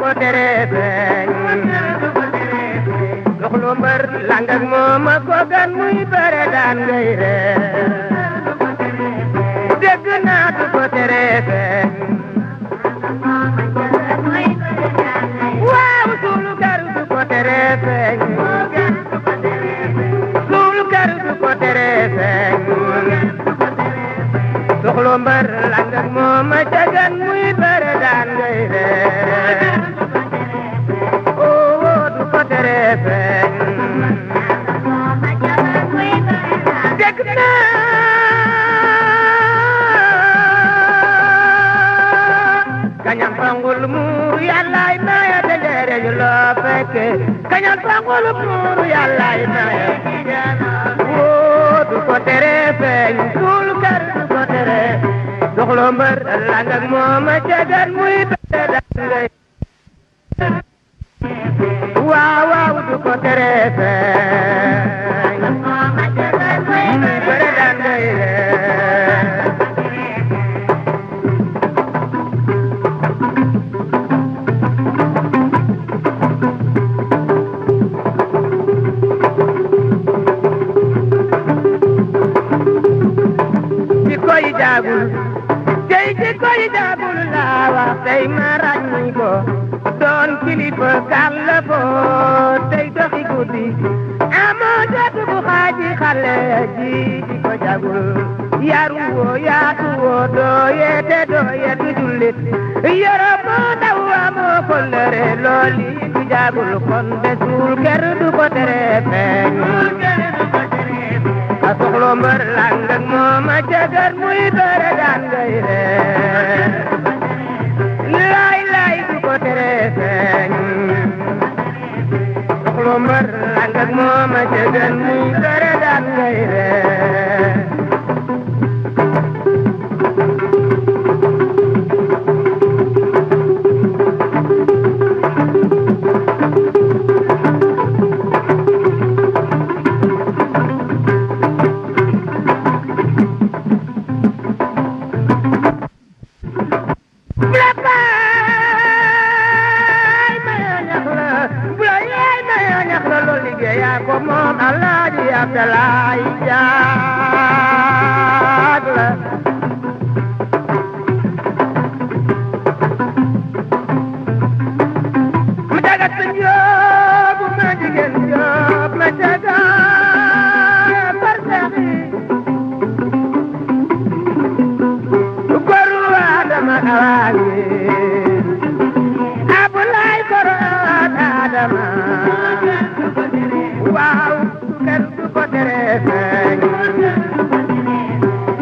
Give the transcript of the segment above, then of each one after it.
ko tere feeñ soxlu mbër lang ak moom a ko gan muy bare daan ngay ree dégg naa du ko tere feeñ waaw suulu garu du ko tere feeñ suulu garu du ko tere feeñ soxlu mbër lang ak moom a ca gan muy bare daan ngay ree du ko tere feeñ dégg naa kañan fangul muur yàllaay maye te ndeere ñu loo fekke kañan fangul muur yàllaay maye du ko tere feeñ suul kër du ko tere soxlo mbër lang ak moom a jagan muy bare daan ngay waaw du ko tere feeñ bare daan ngay di koy jaagul tey di koy jaagul laa wax tey ma ràññi ko doon kilifa kàlla boo tey doxi guddi amoo jot bu xaaji xale ji di ko jagul yaru woo yaatu woo dooye te dooye du jullit yoro boo daw amoo kollëre looli du jagul kon de suul kër du ko tere feeñ a soxlo mbër lang ak moom a jagar muy bare daan ngay ree lay du ko tere feeñ soxlo mbër lang ak moom a jagar muy bare daan ngay ree moom Alaaji Abdalaay Jaag la ma jagat sa njoob ma jigéen njoob ma jaga barsaxi goru Adama awaagi Abulaay goru Adama waaw kër du ko tere feeñ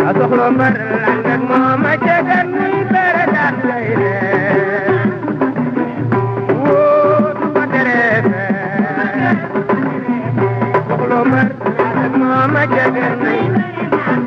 a soxlo mbër lang ak moom a jagan